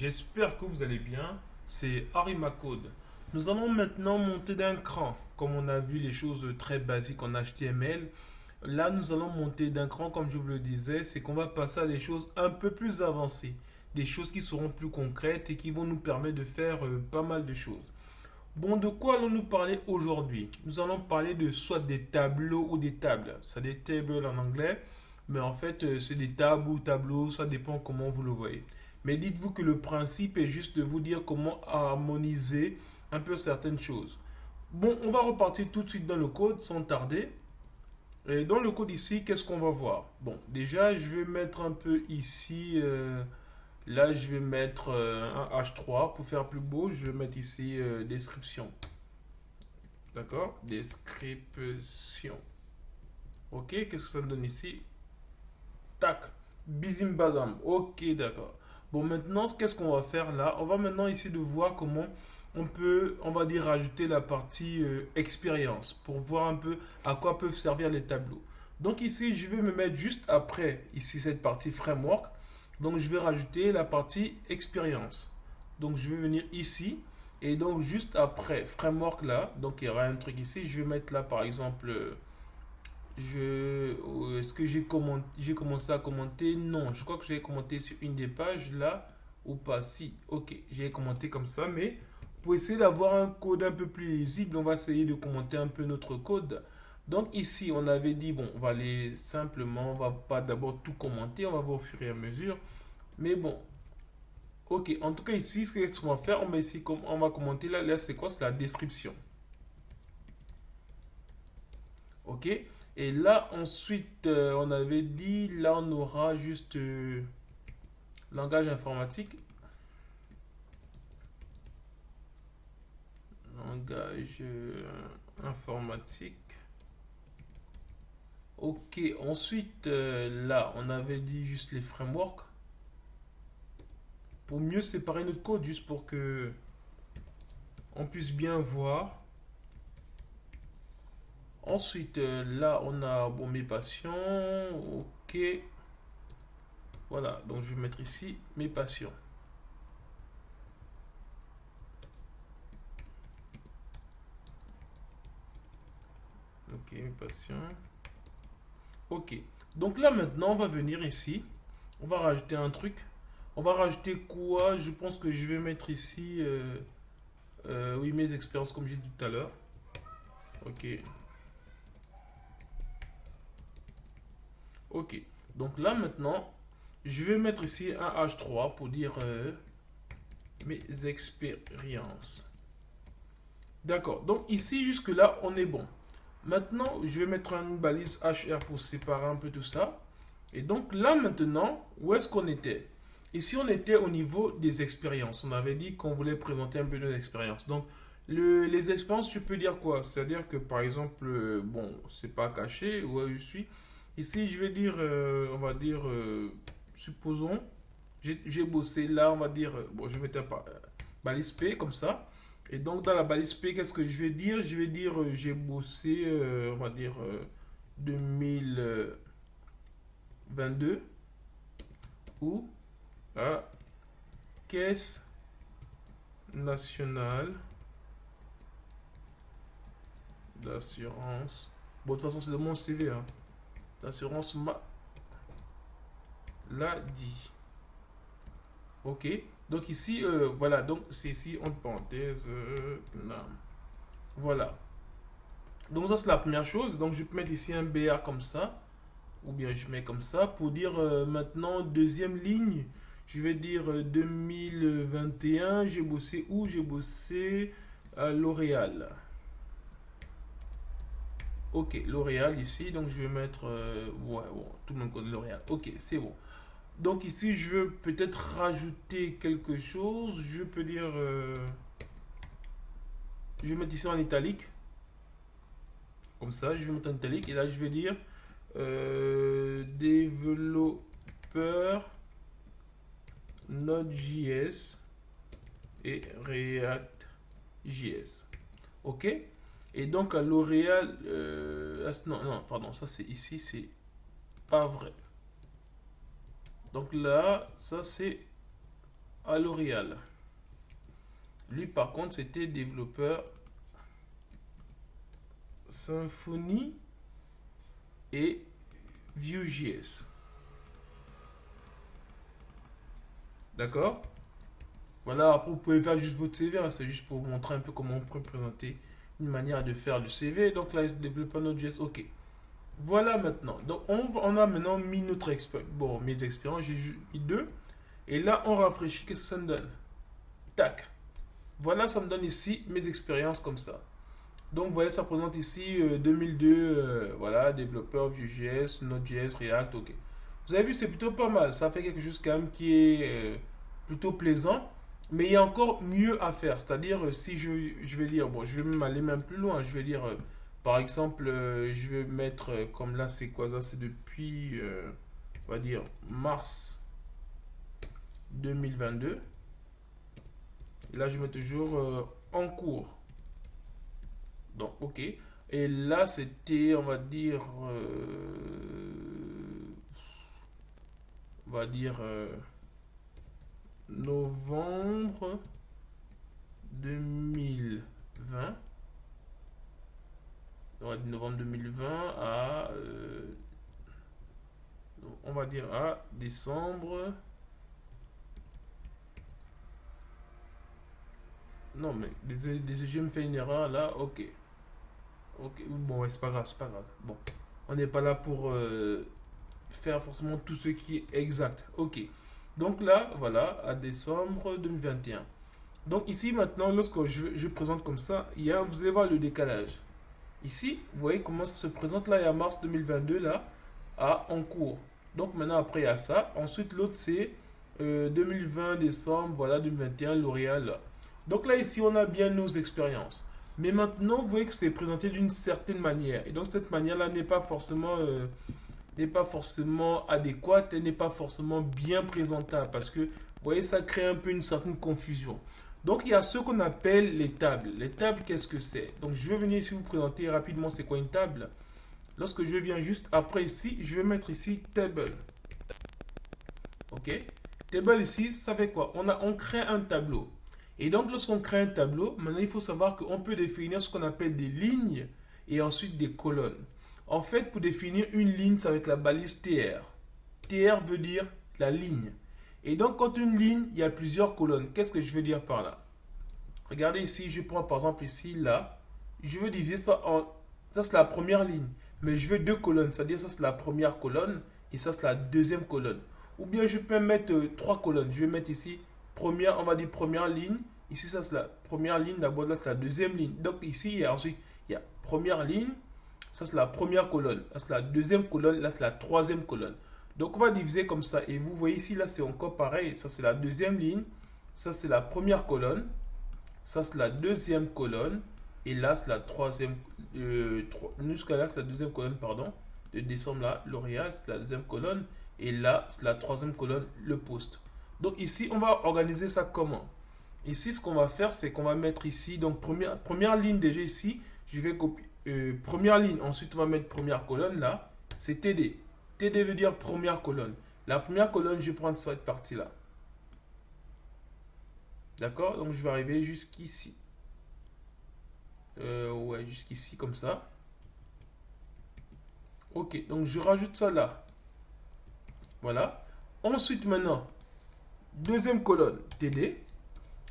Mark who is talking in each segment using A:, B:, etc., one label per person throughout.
A: j'espère que vous allez bien. C'est Code. Nous allons maintenant monter d'un cran. Comme on a vu les choses très basiques en HTML, là nous allons monter d'un cran, comme je vous le disais, c'est qu'on va passer à des choses un peu plus avancées. Des choses qui seront plus concrètes et qui vont nous permettre de faire pas mal de choses. Bon, de quoi allons-nous parler aujourd'hui? Nous allons parler de soit des tableaux ou des tables. Ça des tables en anglais, mais en fait, c'est des tables ou tableaux, ça dépend comment vous le voyez. Mais dites-vous que le principe est juste de vous dire comment harmoniser un peu certaines choses. Bon, on va repartir tout de suite dans le code sans tarder. Et dans le code ici, qu'est-ce qu'on va voir? Bon, déjà, je vais mettre un peu ici. Là, je vais mettre un H3 pour faire plus beau. Je vais mettre ici description. D'accord? Description. Ok, qu'est-ce que ça me donne ici? Tac. Bizimbazam. Ok, d'accord. Bon, maintenant, qu'est-ce qu'on va faire là? On va maintenant essayer de voir comment on peut, on va dire, rajouter la partie expérience pour voir un peu à quoi peuvent servir les tableaux. Donc ici, je vais me mettre juste après, ici, cette partie framework. Donc, je vais rajouter la partie expérience. Donc, je vais venir ici. Et donc, juste après framework là, donc il y aura un truc ici. Je vais mettre là, par exemple, est-ce que j'ai commencé à commenter? Non, je crois que j'ai commenté sur une des pages là ou pas. Si, ok, j'ai commenté comme ça, mais pour essayer d'avoir un code un peu plus lisible, on va essayer de commenter un peu notre code. Donc ici, on avait dit, bon, on va aller simplement, on va pas d'abord tout commenter, on va voir au fur et à mesure. Mais bon, ok, en tout cas ici, ce qu'on va faire, on va essayer, on va commenter là c'est quoi? C'est la description. Ok. Et là, ensuite, on avait dit, là, on aura juste langage informatique. Langage informatique. Ok. Ensuite, là, on avait dit juste les frameworks. Pour mieux séparer notre code, juste pour que on puisse bien voir. Ensuite, là, on a bon, mes patients. Ok. Voilà. Donc, je vais mettre ici mes patients. Ok, mes patients. Ok. Donc là maintenant, on va venir ici. On va rajouter un truc. On va rajouter quoi? Je pense que je vais mettre ici, oui, mes expériences comme j'ai dit tout à l'heure. Ok. Ok. Donc là maintenant, je vais mettre ici un H3 pour dire mes expériences. D'accord. Donc ici, jusque-là, on est bon. Maintenant, je vais mettre une balise HR pour séparer un peu tout ça. Et donc là maintenant, où est-ce qu'on était? Ici, on était au niveau des expériences. On avait dit qu'on voulait présenter un peu nos expériences. Donc, les expériences, tu peux dire quoi? C'est-à-dire que par exemple, bon, c'est pas caché où je suis. Ici, je vais dire, on va dire, supposons, j'ai bossé là, on va dire, bon, je vais mettre un balise P comme ça. Et donc, dans la balise P, qu'est-ce que je vais dire? Je vais dire, j'ai bossé, on va dire, 2022 ou la Caisse nationale d'assurance. Bon, de toute façon, c'est dans mon CV, hein. L'assurance maladie. Ok. Donc ici, voilà. Donc c'est ici entre parenthèses. Là. Voilà. Donc ça, c'est la première chose. Donc je peux mettre ici un BA comme ça. Ou bien je mets comme ça. Pour dire maintenant, deuxième ligne, je vais dire 2021. J'ai bossé où? J'ai bossé à L'Oréal. Ok, L'Oréal ici, donc je vais mettre. Ouais, bon, tout le monde connaît L'Oréal. Ok, c'est bon. Donc ici, je veux peut-être rajouter quelque chose. Je peux dire. Je vais mettre ici en italique. Comme ça, je vais mettre en italique. Et là, je vais dire développeur Node.js et React.js. Ok. Et donc à L'Oréal. Non, non, pardon, ça c'est ici, c'est pas vrai. Donc là, ça c'est à L'Oréal. Lui, par contre, c'était développeur Symfony et Vue.js. D'accord? Voilà, après, vous pouvez faire juste votre CV, hein, c'est juste pour vous montrer un peu comment on peut présenter une manière de faire le CV. Donc là, il se développe Node.js. Ok. Voilà maintenant. Donc on a maintenant mis notre expérience. Bon, mes expériences, j'ai mis deux. Et là, on rafraîchit. Qu'est-ce que ça me donne? Tac. Voilà, ça me donne ici mes expériences comme ça. Donc, vous voyez, ça présente ici 2002, voilà, développeur Vue.js, Node.js, React, ok. Vous avez vu, c'est plutôt pas mal. Ça fait quelque chose quand même qui est plutôt plaisant. Mais il y a encore mieux à faire. C'est-à-dire, si je vais lire, bon, je vais même aller même plus loin. Je vais lire, par exemple, je vais mettre, comme là, c'est quoi ça? C'est depuis, on va dire, mars 2022. Là, je mets toujours en cours. Donc, ok. Et là, c'était, on va dire novembre 2020. On va dire novembre 2020 à, on va dire à décembre. Non, mais désolé, je me fais une erreur là. Ok. Ok. Bon, ouais, c'est pas grave, c'est pas grave. Bon, on n'est pas là pour faire forcément tout ce qui est exact. Ok. Donc là, voilà, à décembre 2021. Donc ici maintenant, lorsque je présente comme ça, vous allez voir le décalage. Ici, vous voyez comment ça se présente là, il y a mars 2022 là, en cours. Donc maintenant, après, il y a ça. Ensuite, l'autre, c'est 2020, décembre, voilà, 2021, L'Oréal. Là. Donc là, ici, on a bien nos expériences. Mais maintenant, vous voyez que c'est présenté d'une certaine manière. Et donc, cette manière-là n'est pas forcément adéquate, elle n'est pas forcément bien présentable parce que, vous voyez, ça crée un peu une certaine confusion. Donc, il y a ce qu'on appelle les tables. Les tables, qu'est-ce que c'est? Donc, je vais venir ici vous présenter rapidement c'est quoi une table. Lorsque je viens juste après ici, je vais mettre ici table. OK? Table ici, ça fait quoi? On crée un tableau. Et donc, lorsqu'on crée un tableau, maintenant, il faut savoir qu'on peut définir ce qu'on appelle des lignes et ensuite des colonnes. En fait, pour définir une ligne, c'est avec la balise TR. TR veut dire la ligne. Et donc, quand une ligne, il y a plusieurs colonnes. Qu'est-ce que je veux dire par là? Regardez ici, je prends par exemple ici, là. Je veux diviser ça en... Ça, c'est la première ligne. Mais je veux deux colonnes. C'est-à-dire, ça, c'est la première colonne. Et ça, c'est la deuxième colonne. Ou bien, je peux mettre trois colonnes. Je vais mettre ici, première, on va dire première ligne. Ici, ça, c'est la première ligne. D'abord, là, c'est la deuxième ligne. Donc, ici, il y a première ligne. Ça, c'est la première colonne. Là, c'est la deuxième colonne. Là, c'est la troisième colonne. Donc, on va diviser comme ça. Et vous voyez ici, là, c'est encore pareil. Ça, c'est la deuxième ligne. Ça, c'est la première colonne. Ça, c'est la deuxième colonne. Et là, c'est la troisième. Jusqu'à là, c'est la deuxième colonne, pardon. De décembre, là, L'Oréal, c'est la deuxième colonne. Et là, c'est la troisième colonne, le poste. Donc, ici, on va organiser ça comment? Ici, ce qu'on va faire, c'est qu'on va mettre ici. Donc, première ligne déjà ici. Je vais copier. Première ligne. Ensuite, on va mettre première colonne là. C'est TD. TD veut dire première colonne. La première colonne, je vais prendre cette partie-là. D'accord? Donc, je vais arriver jusqu'ici. Ouais, jusqu'ici, comme ça. Ok, donc je rajoute ça là. Voilà. Ensuite, maintenant, deuxième colonne, TD.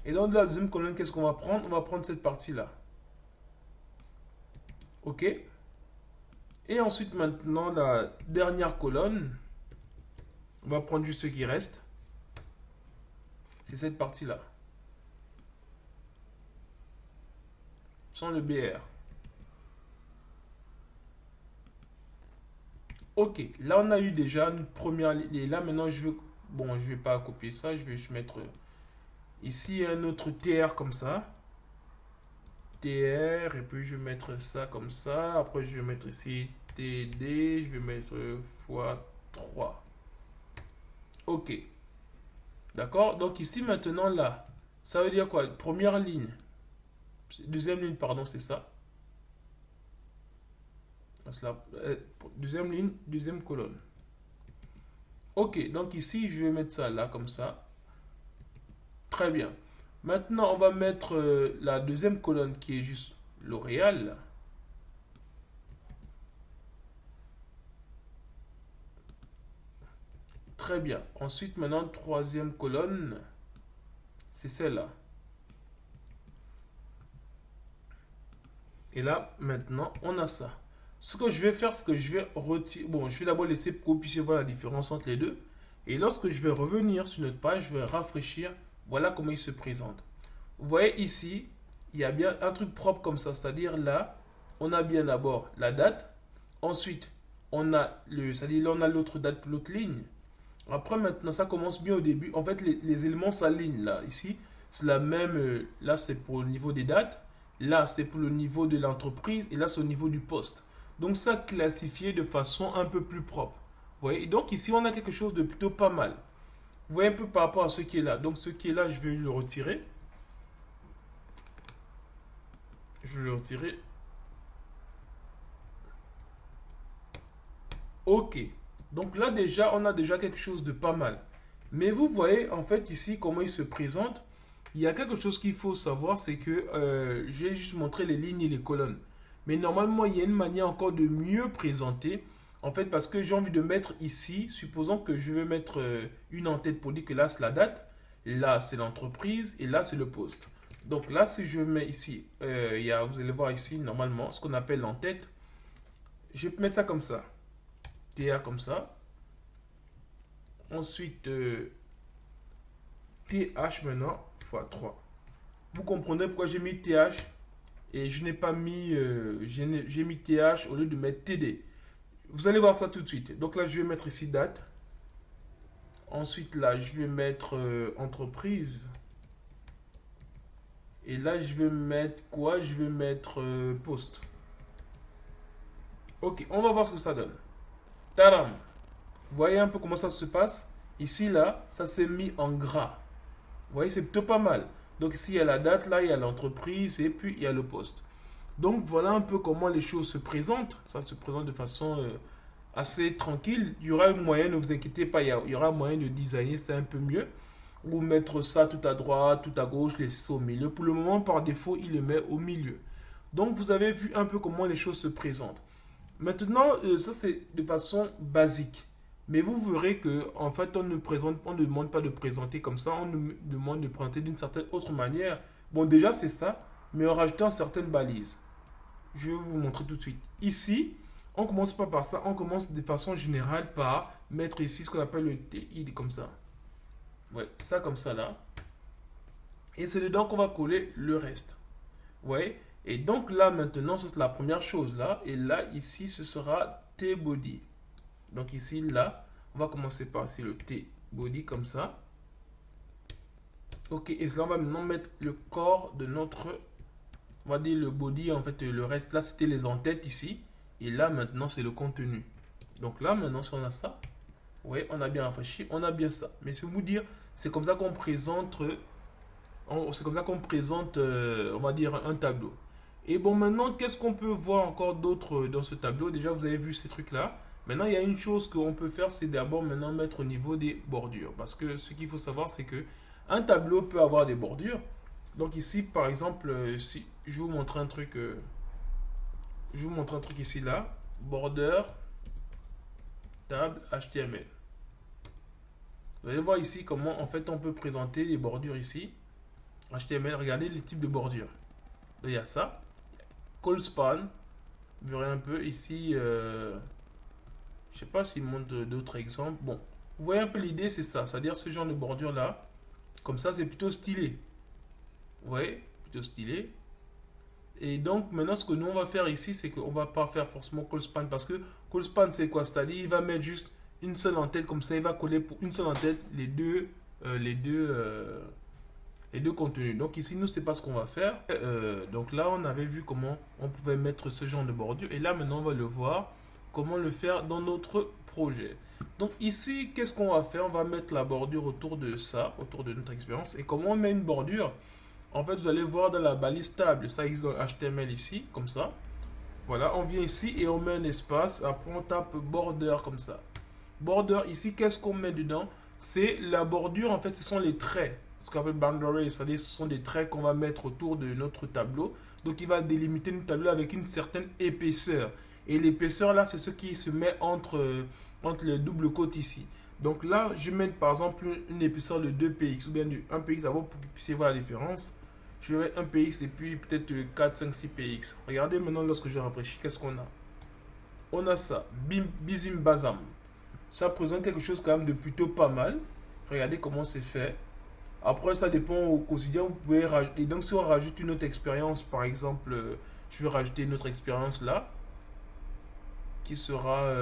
A: Et dans la deuxième colonne, qu'est-ce qu'on va prendre? On va prendre cette partie-là. Ok. Et ensuite, maintenant, la dernière colonne, on va prendre juste ce qui reste. C'est cette partie-là. Sans le BR. Ok, là on a eu déjà une première ligne. Et là maintenant je veux... Bon, je vais pas copier ça, je vais juste mettre ici un autre TR comme ça. TR, et puis je vais mettre ça comme ça. Après je vais mettre ici TD, je vais mettre x3. Ok. D'accord? Donc ici maintenant là, ça veut dire quoi? Première ligne. Deuxième ligne, pardon, c'est ça. Deuxième ligne, deuxième colonne. Ok, donc ici je vais mettre ça là comme ça. Très bien. Maintenant, on va mettre la deuxième colonne qui est juste L'Oréal. Très bien. Ensuite, maintenant, troisième colonne, c'est celle-là. Et là, maintenant, on a ça. Ce que je vais faire, c'est que je vais retirer... Bon, je vais d'abord laisser pour que vous puissiez voir la différence entre les deux. Et lorsque je vais revenir sur notre page, je vais rafraîchir. Voilà comment il se présente. Vous voyez ici, il y a bien un truc propre comme ça. C'est-à-dire là, on a bien d'abord la date. Ensuite, on a c'est-à-dire là, on a l'autre date, l'autre ligne. Après, maintenant, ça commence bien au début. En fait, les éléments s'alignent là. Ici, c'est la même. Là, c'est pour le niveau des dates. Là, c'est pour le niveau de l'entreprise. Et là, c'est au niveau du poste. Donc, ça classifié de façon un peu plus propre. Vous voyez? Et donc, ici, on a quelque chose de plutôt pas mal. Vous voyez un peu par rapport à ce qui est là. Donc, ce qui est là, je vais le retirer. Je vais le retirer. Ok. Donc là, déjà, on a déjà quelque chose de pas mal. Mais vous voyez, en fait, ici, comment il se présente. Il y a quelque chose qu'il faut savoir, c'est que j'ai juste montré les lignes et les colonnes. Mais normalement, il y a une manière encore de mieux présenter. En fait, parce que j'ai envie de mettre ici, supposons que je vais mettre une en-tête pour dire que là, c'est la date, là, c'est l'entreprise, et là, c'est le poste. Donc là, si je mets ici, vous allez voir ici, normalement, ce qu'on appelle l'en-tête. Je peux mettre ça comme ça. TA comme ça. Ensuite, TH maintenant, fois 3. Vous comprenez pourquoi j'ai mis TH et je n'ai pas mis, j'ai mis TH au lieu de mettre TD. Vous allez voir ça tout de suite. Donc là, je vais mettre ici date. Ensuite, là, je vais mettre entreprise. Et là, je vais mettre quoi? Je vais mettre poste. Ok, on va voir ce que ça donne. Tadam! Vous voyez un peu comment ça se passe? Ici, là, ça s'est mis en gras. Vous voyez, c'est plutôt pas mal. Donc ici, il y a la date, là, il y a l'entreprise et puis il y a le poste. Donc voilà un peu comment les choses se présentent. Ça se présente de façon assez tranquille. Il y aura un moyen, ne vous inquiétez pas, il y aura un moyen de designer ça un peu mieux. Ou mettre ça tout à droite, tout à gauche, laisser ça au milieu. Pour le moment, par défaut, il le met au milieu. Donc vous avez vu un peu comment les choses se présentent. Maintenant, ça c'est de façon basique. Mais vous verrez que en fait, on ne demande pas de présenter comme ça, on nous demande de présenter d'une certaine autre manière. Bon, déjà c'est ça, mais en rajoutant certaines balises. Je vais vous montrer tout de suite. Ici, on commence pas par ça, on commence de façon générale par mettre ici ce qu'on appelle le TI comme ça. Ouais, ça comme ça là. Et c'est dedans qu'on va coller le reste. Ouais. Et donc là maintenant, ça c'est la première chose là. Et là, ici, ce sera T-body. Donc ici, là, on va commencer par ici le T-body comme ça. Ok, et là, on va maintenant mettre le corps de notre, on va dire le body, en fait, le reste, là, c'était les en-têtes ici. Et là, maintenant, c'est le contenu. Donc là, maintenant, si on a ça, ouais, on a bien rafraîchi, on a bien ça. Mais c'est vous dire, c'est comme ça qu'on présente, c'est comme ça qu'on présente, on va dire, un tableau. Et bon, maintenant, qu'est-ce qu'on peut voir encore d'autre dans ce tableau? Déjà, vous avez vu ces trucs-là. Maintenant, il y a une chose qu'on peut faire, c'est d'abord maintenant mettre au niveau des bordures. Parce que ce qu'il faut savoir, c'est que un tableau peut avoir des bordures. Donc ici, par exemple, si je vous montre un truc, je vous montre un truc ici là, border, table, HTML. Vous allez voir ici comment en fait on peut présenter les bordures ici. HTML, regardez les types de bordures. Là, il y a ça. Call span, vous verrez un peu ici. Je sais pas s'il montre d'autres exemples. Bon, vous voyez un peu l'idée, c'est ça. C'est-à-dire ce genre de bordure là. Comme ça, c'est plutôt stylé. Vous voyez, plutôt stylé. Et donc, maintenant, ce que nous, on va faire ici, c'est qu'on va pas faire forcément call span. Parce que call span, c'est quoi? C'est-à-dire, il va mettre juste une seule en-tête. Comme ça, il va coller pour une seule en-tête les deux contenus. Donc ici, nous, c'est pas ce qu'on va faire. Donc là, on avait vu comment on pouvait mettre ce genre de bordure. Et là, maintenant, on va le voir comment le faire dans notre projet. Donc ici, qu'est-ce qu'on va faire? On va mettre la bordure autour de ça, autour de notre expérience. Et comment on met une bordure? En fait, vous allez voir dans la balise table, ça existe dans HTML ici, comme ça. Voilà, on vient ici et on met un espace. Après, on tape border comme ça. Border, ici, qu'est-ce qu'on met dedans? C'est la bordure, en fait, ce sont les traits. ce qu'on appelle boundary, c'est-à-dire ce sont des traits qu'on va mettre autour de notre tableau. Donc il va délimiter notre tableau avec une certaine épaisseur. Et l'épaisseur là, c'est ce qui se met entre les doubles côtes ici. Donc là, je mets par exemple une épaisseur de 2 px ou bien de 1 px d'abord pour que vous puissiez voir la différence. Je vais mettre 1 px et puis peut-être 4, 5, 6 px. Regardez maintenant lorsque je rafraîchis, qu'est-ce qu'on a? On a ça, bim, bizim, bazam. Ça présente quelque chose quand même de plutôt pas mal. Regardez comment c'est fait. Après, ça dépend au quotidien. Vous pouvez rajouter. Et donc, si on rajoute une autre expérience, par exemple, je vais rajouter une autre expérience là, qui sera,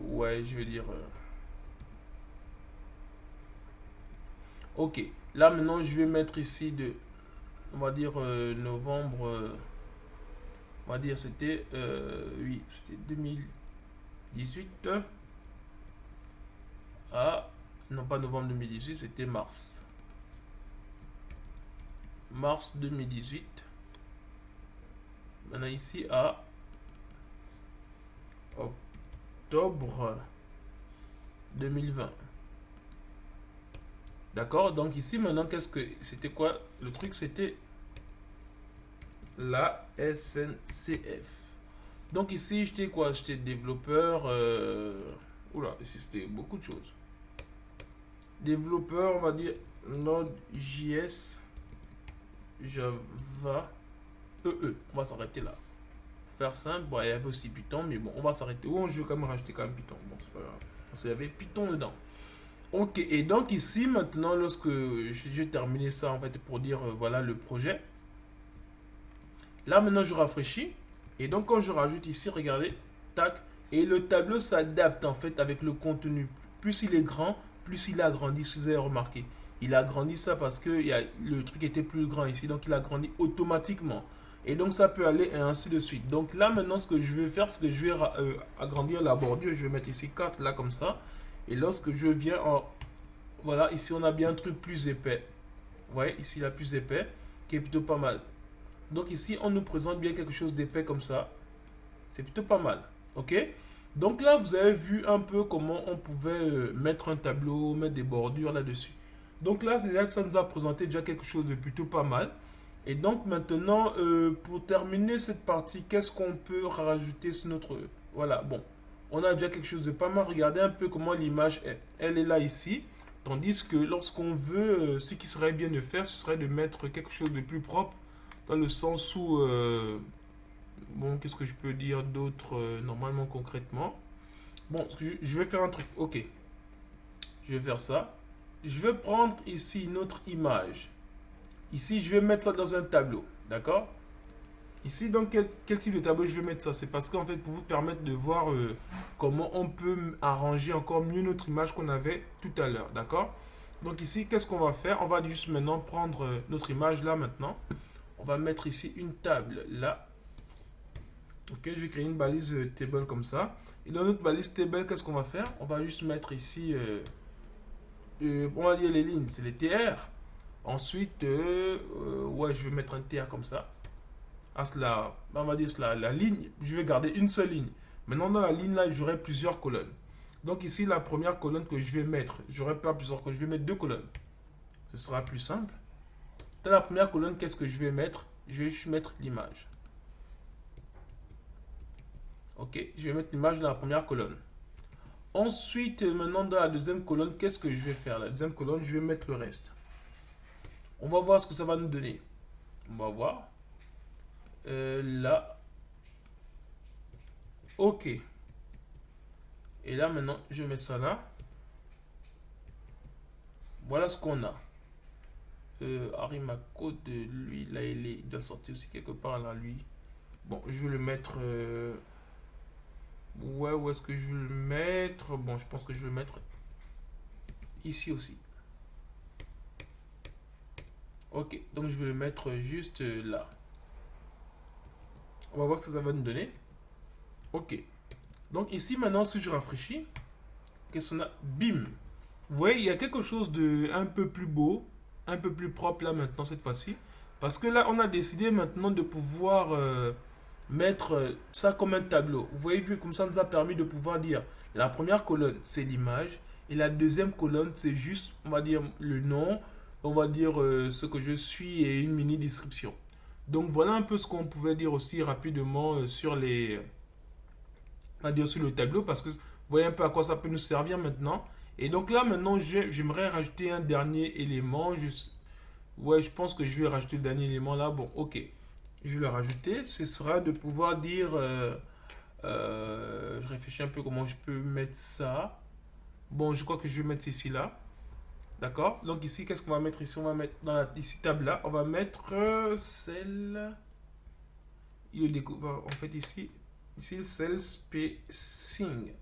A: ouais, je vais dire, ok. Là maintenant, je vais mettre ici on va dire novembre, on va dire c'était, oui, c'était 2018. Ah, non pas novembre 2018, c'était mars. Mars 2018. Maintenant ici à octobre 2020. D'accord? Donc ici maintenant, qu'est-ce que c'était quoi? Le truc c'était la SNCF. Donc ici j'étais quoi? J'étais développeur. Oula, ici c'était beaucoup de choses. Développeur, on va dire Node.js, Java, EE. On va s'arrêter là. Pour faire simple, bon, il y avait aussi Python, mais bon, on va s'arrêter. Ou je vais quand même rajouter quand même Python. Bon, c'est pas grave. Parce qu'il y avait Python dedans. Ok, et donc ici maintenant, lorsque j'ai terminé ça en fait pour dire voilà le projet. Là maintenant je rafraîchis. Et donc quand je rajoute ici, regardez, tac. Et le tableau s'adapte en fait avec le contenu. Plus il est grand, plus il a grandi, si vous avez remarqué. Il a grandi ça parce que le truc était plus grand ici. Donc il a grandi automatiquement. Et donc ça peut aller et ainsi de suite. Donc là maintenant ce que je vais faire, c'est que je vais agrandir la bordure. Je vais mettre ici 4 là comme ça. Et lorsque je viens en... Voilà, ici on a bien un truc plus épais. Ouais, ici il a plus épais, qui est plutôt pas mal. Donc ici on nous présente bien quelque chose d'épais comme ça. C'est plutôt pas mal. Ok? Donc là vous avez vu un peu comment on pouvait mettre un tableau, mettre des bordures là-dessus. Donc là déjà ça nous a présenté déjà quelque chose de plutôt pas mal. Et donc maintenant pour terminer cette partie, qu'est-ce qu'on peut rajouter sur notre... Voilà, bon. On a déjà quelque chose de pas mal. Regardez un peu comment l'image est. Elle est là ici. Tandis que lorsqu'on veut, ce qui serait bien de faire, ce serait de mettre quelque chose de plus propre. Dans le sens où... bon, qu'est-ce que je peux dire d'autre normalement concrètement? Bon, je vais faire un truc. Ok. Je vais faire ça. Je vais prendre ici une autre image. Ici, je vais mettre ça dans un tableau. D'accord? Ici, donc, quel type de tableau je vais mettre ça? C'est parce qu'en fait, pour vous permettre de voir comment on peut arranger encore mieux notre image qu'on avait tout à l'heure. D'accord? Donc ici, qu'est-ce qu'on va faire? On va juste maintenant prendre notre image là maintenant. On va mettre ici une table là. Ok, je vais créer une balise table comme ça. Et dans notre balise table, qu'est-ce qu'on va faire? On va juste mettre ici, on va lire les lignes, c'est les TR. Ensuite, ouais, je vais mettre un TR comme ça. À cela, on va dire cela, la ligne, je vais garder une seule ligne. Maintenant, dans la ligne là, j'aurai plusieurs colonnes. Donc ici, la première colonne que je vais mettre, j'aurai pas plusieurs colonnes, je vais mettre 2 colonnes. Ce sera plus simple. Dans la première colonne, qu'est-ce que je vais mettre? Je vais juste mettre l'image. Ok, je vais mettre l'image dans la première colonne. Ensuite, maintenant dans la deuxième colonne, qu'est-ce que je vais faire? La deuxième colonne, je vais mettre le reste. On va voir ce que ça va nous donner. On va voir. Là. Ok. Et là, maintenant, je mets ça là. Voilà ce qu'on a. Arimacode, lui, là, il doit sortir aussi quelque part là, lui. Bon, je vais le mettre... ouais, où est-ce que je vais le mettre? Bon, je pense que je vais le mettre ici aussi. Ok, donc je vais le mettre juste là. On va voir ce que ça va nous donner. Ok. Donc ici, maintenant, si je rafraîchis, qu'est-ce qu'on a? Bim! Vous voyez, il y a quelque chose de un peu plus beau, un peu plus propre là maintenant, cette fois-ci. Parce que là, on a décidé maintenant de pouvoir mettre ça comme un tableau. Vous voyez, comme ça nous a permis de pouvoir dire la première colonne, c'est l'image. Et la deuxième colonne, c'est juste, on va dire, le nom, on va dire ce que je suis et une mini description. Donc voilà un peu ce qu'on pouvait dire aussi rapidement sur les, on va dire sur le tableau parce que vous voyez un peu à quoi ça peut nous servir maintenant. Et donc là maintenant j'aimerais rajouter un dernier élément. Ouais, je pense que je vais rajouter le dernier élément là. Bon, ok. Je vais le rajouter. Ce sera de pouvoir dire. Je réfléchis un peu comment je peux mettre ça. Bon, je crois que je vais mettre ici là. D'accord. Donc ici, qu'est-ce qu'on va mettre ici? On va mettre dans la ici table là. On va mettre celle. Il le découvre en fait ici le cell spacing.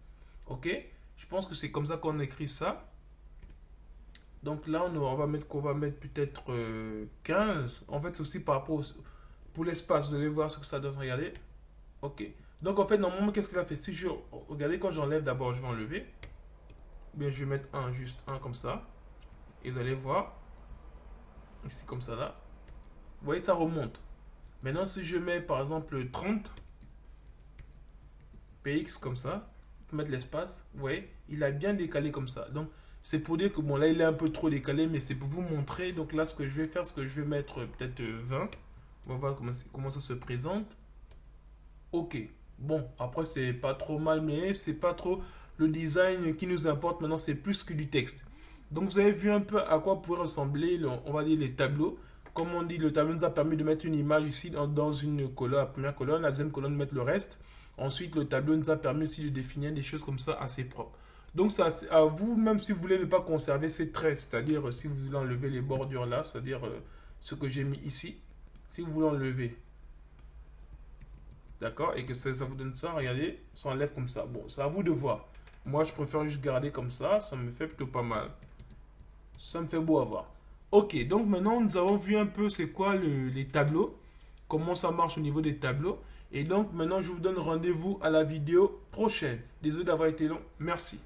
A: Ok. Je pense que c'est comme ça qu'on écrit ça. Donc là, on va mettre qu'on va mettre peut-être 15. En fait, c'est aussi par rapport pour l'espace. Vous allez voir ce que ça donne. Regardez. Ok. Donc en fait, normalement, qu'est-ce qu'il a fait? Si je regardez quand j'enlève d'abord, je vais enlever. Bien, je vais mettre un, juste un comme ça. Et vous allez voir ici comme ça là. Vous voyez, ça remonte. Maintenant, si je mets par exemple 30 px comme ça, pour mettre l'espace, vous voyez, il a bien décalé comme ça. Donc c'est pour dire que bon là il est un peu trop décalé, mais c'est pour vous montrer. Donc là ce que je vais faire, c'est que je vais mettre peut-être 20. On va voir comment ça se présente. Ok. Bon, après c'est pas trop mal, mais c'est pas trop le design qui nous importe. Maintenant c'est plus que du texte. Donc vous avez vu un peu à quoi pourrait ressembler, on va dire les tableaux. Comme on dit, le tableau nous a permis de mettre une image ici dans une colonne, la première colonne, la deuxième colonne, mettre le reste. Ensuite, le tableau nous a permis aussi de définir des choses comme ça assez propres. Donc, ça, c'est à vous, même si vous voulez ne pas conserver ces traits, c'est-à-dire si vous voulez enlever les bordures là, c'est-à-dire ce que j'ai mis ici, si vous voulez enlever, d'accord, et que ça vous donne ça, regardez, ça enlève comme ça. Bon, c'est à vous de voir. Moi, je préfère juste garder comme ça me fait plutôt pas mal. Ça me fait beau à voir. Ok, donc maintenant, nous avons vu un peu c'est quoi les tableaux, comment ça marche au niveau des tableaux. Et donc maintenant, je vous donne rendez-vous à la vidéo prochaine. Désolé d'avoir été long. Merci.